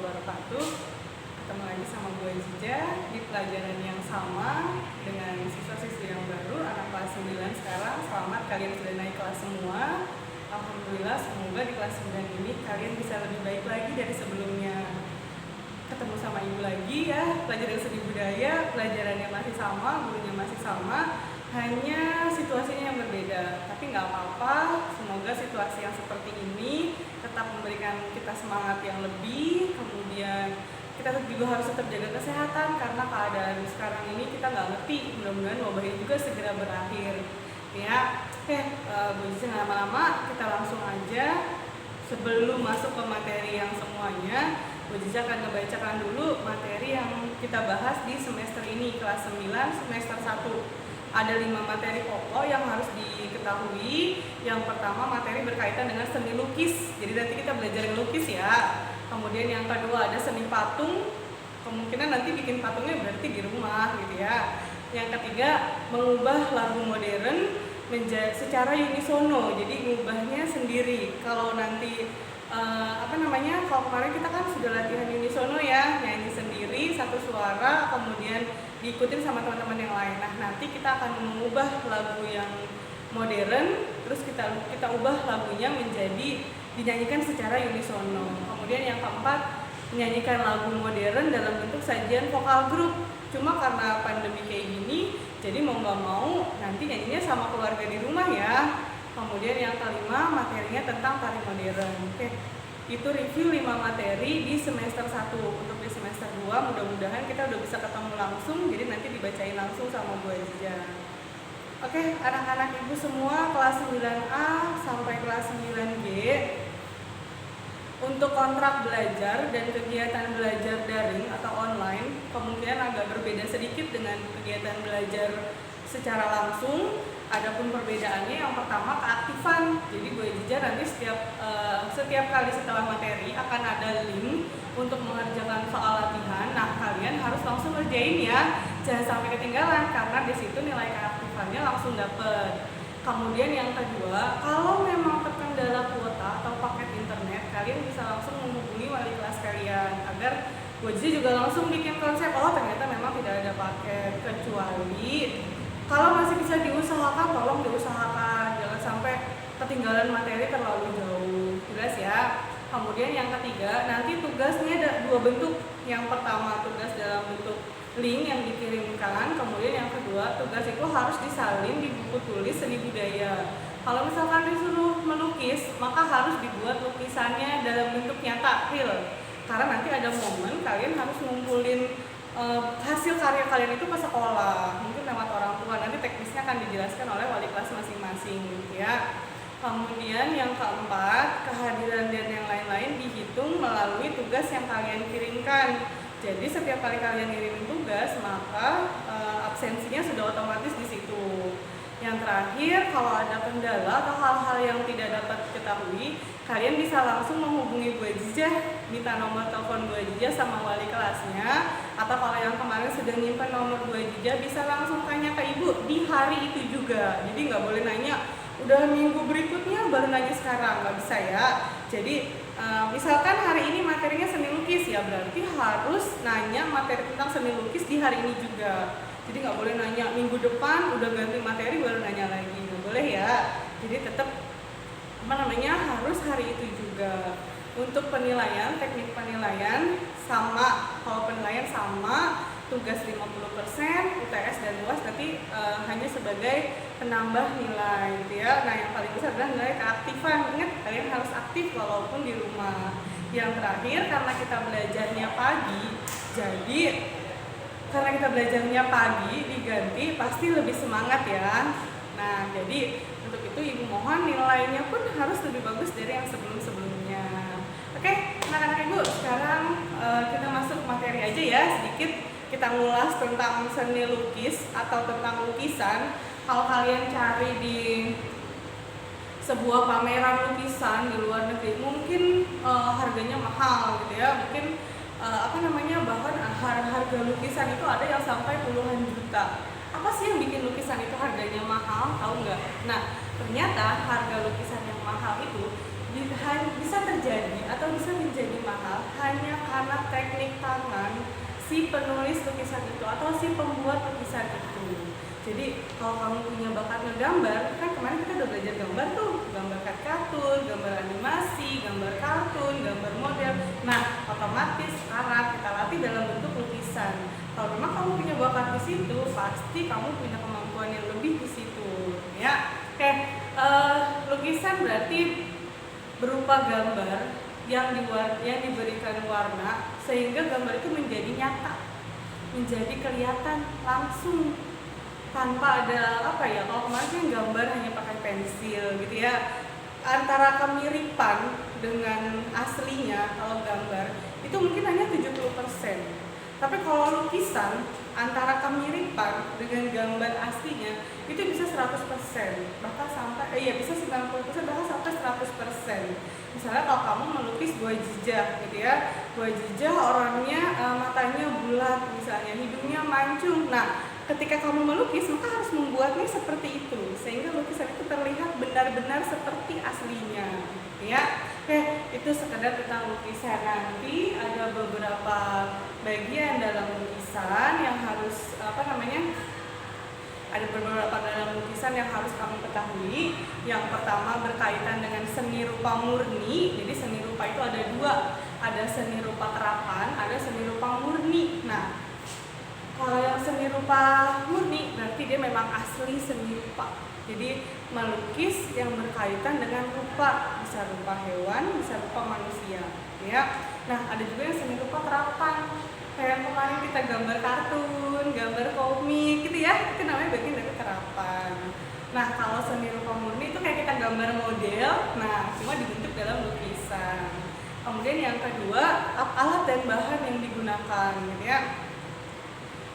wabarakatuh. Ketemu lagi sama gue Ziza di pelajaran yang sama dengan siswa-siswi yang baru, anak kelas 9 sekarang. Selamat, kalian sudah naik kelas semua. Alhamdulillah, semoga di kelas 9 ini kalian bisa lebih baik lagi dari sebelumnya. Ketemu sama ibu lagi ya, pelajaran seni budaya, pelajarannya masih sama, gurunya masih sama, hanya situasinya yang berbeda. Tapi nggak apa-apa, semoga situasi yang seperti ini tetap memberikan kita semangat yang lebih. Kemudian kita juga harus tetap jaga kesehatan, karena keadaan sekarang ini kita nggak ngerti, mudah-mudahan wabah ini juga segera berakhir ya. Oke, bisa nggak lama-lama, kita langsung aja. Sebelum masuk ke materi yang semuanya, Bu Ziza akan membacakan dulu materi yang kita bahas di semester ini, kelas 9 semester 1. Ada 5 materi pokok yang harus diketahui. Yang pertama, materi berkaitan dengan seni lukis. Jadi nanti kita belajar lukis ya. Kemudian yang kedua ada seni patung. Kemungkinan nanti bikin patungnya berarti di rumah gitu ya. Yang ketiga, mengubah lagu modern secara unisono. Jadi ngubahnya sendiri. Kalau nanti kalau kemarin kita kan sudah latihan unisono ya, nyanyi sendiri satu suara, kemudian diikutin sama teman-teman yang lain. Nah, nanti kita akan mengubah lagu yang modern, terus kita ubah lagunya menjadi dinyanyikan secara unisono. Kemudian yang keempat, menyanyikan lagu modern dalam bentuk sajian vokal grup. Cuma karena pandemi kayak gini, jadi mau nggak mau nanti nyanyinya sama keluarga di rumah ya. Kemudian yang kelima, materinya tentang tari modern. Oke, itu review 5 materi di semester 1. Untuk di semester 2 mudah-mudahan kita udah bisa ketemu langsung, jadi nanti dibacain langsung sama Bu Ziza. Oke, anak-anak ibu semua kelas 9A sampai kelas 9G, untuk kontrak belajar dan kegiatan belajar daring atau online kemungkinan agak berbeda sedikit dengan kegiatan belajar secara langsung. Adapun perbedaannya, yang pertama keaktifan. Jadi Bu Ziza nanti setiap kali setelah materi akan ada link untuk mengerjakan soal latihan. Nah, kalian harus langsung ngerjain ya, jangan sampai ketinggalan, karena di situ nilai keaktifannya langsung dapet. Kemudian yang kedua, kalau memang terkendala kuota atau paket internet, kalian bisa langsung menghubungi wali kelas kalian agar Bu Ziza juga langsung bikin konsep, oh ternyata memang tidak ada paket. Kecuali kalau masih bisa diusahakan, tolong diusahakan, jangan sampai ketinggalan materi terlalu jauh. Jelas ya. Kemudian yang ketiga, nanti tugasnya ada 2 bentuk. Yang pertama, tugas dalam bentuk link yang dikirimkan. Kemudian yang kedua, tugas itu harus disalin di buku tulis seni budaya. Kalau misalkan disuruh melukis, maka harus dibuat lukisannya dalam bentuk nyata, real. Karena nanti ada momen kalian harus ngumpulin hasil karya kalian itu ke sekolah, mungkin lewat orang tua. Nanti teknisnya akan dijelaskan oleh wali kelas masing-masing gitu ya. Kemudian yang keempat, kehadiran dan yang lain-lain dihitung melalui tugas yang kalian kirimkan. Jadi setiap kali kalian kirim tugas, maka absensinya sudah otomatis di situ. Yang terakhir, kalau ada kendala atau hal-hal yang tidak dapat diketahui, kalian bisa langsung menghubungi Bu Ziza, minta nomor telepon Bu Ziza sama wali kelasnya. Atau kalau yang kemarin sudah nyimpan nomor Bu Ziza, bisa langsung tanya ke ibu di hari itu juga. Jadi nggak boleh nanya udah minggu berikutnya baru nanya sekarang, nggak bisa ya. Jadi misalkan hari ini materinya seni lukis, ya berarti harus nanya materi tentang seni lukis di hari ini juga. Jadi nggak boleh nanya minggu depan udah ganti materi baru nanya lagi, nggak boleh ya. Jadi tetap harus hari itu juga. Untuk penilaian, teknik penilaian sama, kalau penilaian sama, tugas 50%, UTS dan UAS nanti hanya sebagai penambah nilai gitu ya. Nah, yang paling besar adalah nilai keaktifan. Ingat, kalian harus aktif walaupun di rumah. Yang terakhir, karena kita belajarnya pagi, jadi karena kita belajarnya pagi diganti pasti lebih semangat ya. Nah, jadi untuk itu ibu mohon nilainya pun harus lebih bagus dari yang sebelum-sebelumnya. Oke, anak-anak ibu, sekarang kita masuk materi aja ya. Sedikit kita ngulas tentang seni lukis atau tentang lukisan. Kalau kalian cari di sebuah pameran lukisan di luar negeri, mungkin harganya mahal gitu ya. Mungkin bahkan harga lukisan itu ada yang sampai puluhan juta. Apa sih yang bikin lukisan itu harganya mahal? Tahu nggak? Nah, ternyata harga lukisan yang mahal itu bisa terjadi atau bisa menjadi mahal hanya karena teknik tangan si penulis lukisan itu atau si pembuat lukisan itu. Jadi kalau kamu punya bakat ngegambar, kan kemarin kita udah belajar gambar tuh, gambar kartun, gambar animasi, gambar kartun, gambar model. Nah, otomatis sekarang kita latih dalam bentuk lukisan. Kalau memang kamu punya bakat di situ, pasti kamu punya kemampuan yang lebih di situ, ya. Oke, lukisan berarti berupa gambar yang diberikan warna sehingga gambar itu menjadi nyata, menjadi kelihatan langsung tanpa ada kalau kemarin kan gambar hanya pakai pensil gitu ya, antara kemiripan dengan aslinya. Kalau gambar itu mungkin hanya 70%, tapi kalau lukisan antara kemiripan dengan gambar aslinya itu bisa 100%, bahkan sampai bisa 90%, bahkan sampai 100%. Misalnya kalau kamu melukis buah jijah gitu ya, buah jijah orangnya matanya bulat misalnya, hidungnya mancung. Nah, ketika kamu melukis maka harus membuatnya seperti itu sehingga lukisan itu terlihat benar-benar seperti aslinya, ya. Oke, itu sekedar tentang lukisan. Nanti ada beberapa bagian dalam lukisan yang harus ada beberapa dalam lukisan yang harus kamu ketahui. Yang pertama berkaitan dengan seni rupa murni. Jadi seni rupa itu ada dua, ada seni rupa terapan, ada seni rupa murni. Nah, kalau yang seni rupa murni berarti dia memang asli seni rupa. Jadi melukis yang berkaitan dengan rupa, bisa rupa hewan, bisa rupa manusia, ya. Nah, ada juga yang seni rupa terapan. Kayak kemarin kita gambar kartun, gambar komik gitu ya, itu namanya bagian dari terapan. Nah, kalau seni rupa murni itu kayak kita gambar model, nah cuma dibentuk dalam lukisan. Kemudian yang kedua, alat dan bahan yang digunakan gitu ya.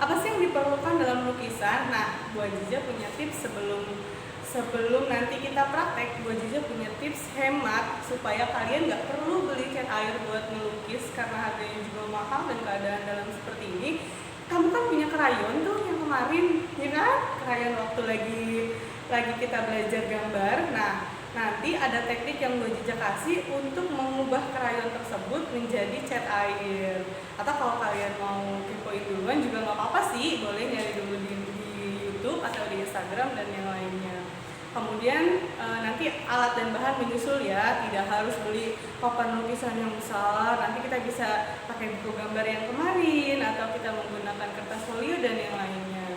Apa sih yang diperlukan dalam lukisan? Nah, Bu Aziza punya tips sebelum nanti kita praktek. Bu Aziza punya tips hemat supaya kalian nggak perlu beli cat air buat melukis karena harganya juga mahal dan keadaan dalam seperti ini. Kamu kan punya krayon tuh yang kemarin, ya kan? Krayon waktu lagi kita belajar gambar. Nah, nanti ada teknik yang Bu Aziza kasih untuk mengubah krayon tersebut menjadi cat air. Atau kalau kalian mau kepoin duluan juga nggak apa-apa sih, boleh nyari dulu di YouTube atau di Instagram dan yang lainnya. Kemudian nanti alat dan bahan menyusul ya, tidak harus beli papan lukisan yang besar. Nanti kita bisa pakai buku gambar yang kemarin atau kita menggunakan kertas folio dan yang lainnya.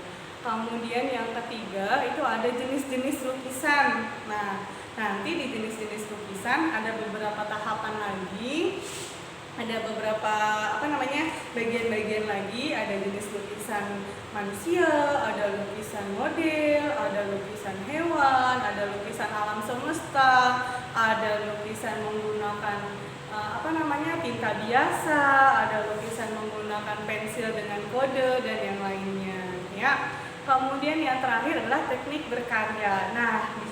Kemudian yang ketiga itu ada jenis-jenis lukisan. Nah, nanti di jenis-jenis lukisan ada beberapa tahapan lagi. Ada beberapa bagian-bagian lagi. Ada jenis lukisan manusia, ada lukisan model, ada lukisan hewan, ada lukisan alam semesta, ada lukisan menggunakan tinta biasa, ada lukisan menggunakan pensil dengan kode dan yang lainnya, ya. Kemudian yang terakhir adalah teknik berkarya. Nah, di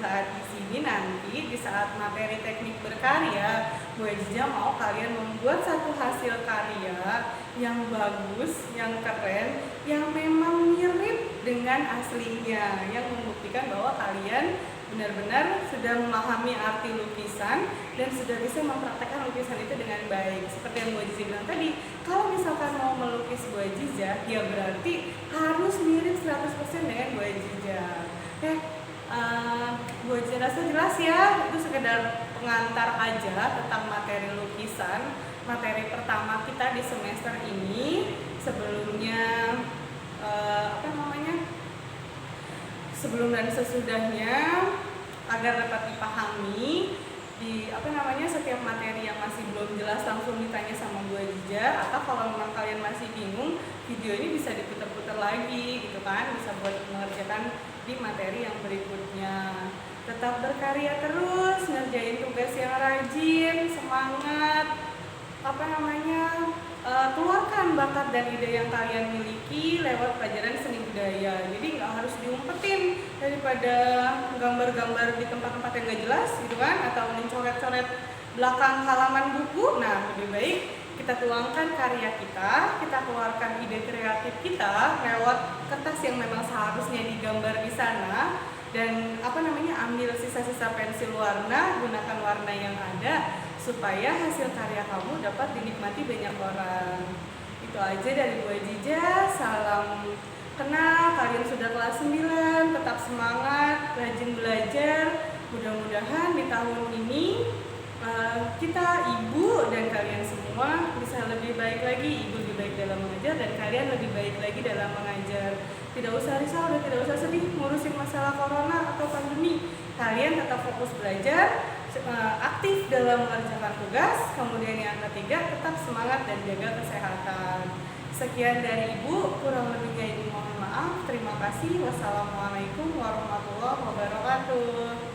saat materi teknik berkarya, Bu Aziza mau kalian membuat satu hasil karya yang bagus, yang keren, yang memang mirip dengan aslinya, yang membuktikan bahwa kalian benar-benar sudah memahami arti lukisan dan sudah bisa mempraktekkan lukisan itu dengan baik. Seperti yang Bu Aziza bilang tadi, kalau misalkan mau melukis Bu Aziza, ya berarti harus mirip 100% dengan Bu Aziza. Oke, Bu Aziza rasa jelas ya, itu sekedar pengantar aja tentang materi lukisan. Materi pertama kita di semester ini. Sebelum dan sesudahnya, agar dapat dipahami setiap materi yang masih belum jelas langsung ditanya sama Bu Aziza, atau kalau memang kalian masih bingung, video ini bisa diputar-putar lagi gitu kan, bisa buat mengerjakan di materi yang berikutnya. Tetap berkarya terus, ngerjain tugas yang rajin, semangat, keluarkan bakat dan ide yang kalian miliki lewat pelajaran seni budaya. Jadi nggak harus diumpetin daripada gambar-gambar di tempat-tempat yang nggak jelas gitu kan, atau mencoret-coret belakang halaman buku. Nah, lebih baik kita tuangkan karya kita keluarkan ide kreatif kita lewat kertas yang memang seharusnya digambar di sana. dan ambil sisa-sisa pensil warna, gunakan warna yang ada supaya hasil karya kamu dapat dinikmati banyak orang. Itu aja dari Bu Ajijah. Salam kenal, kalian sudah kelas 9, tetap semangat, rajin belajar. Mudah-mudahan di tahun ini kita ibu dan kalian semua bisa lebih baik lagi. Ibu lebih baik dalam mengajar dan kalian lebih baik lagi dalam mengajar. Tidak usah risau dan tidak usah sedih ngurusin masalah corona atau pandemi. Kalian tetap fokus belajar, aktif dalam mengerjakan tugas. Kemudian yang ketiga, tetap semangat dan jaga kesehatan. Sekian dari Ibu, kurang lebihnya Ibu mohon maaf. Terima kasih. Wassalamualaikum warahmatullahi wabarakatuh.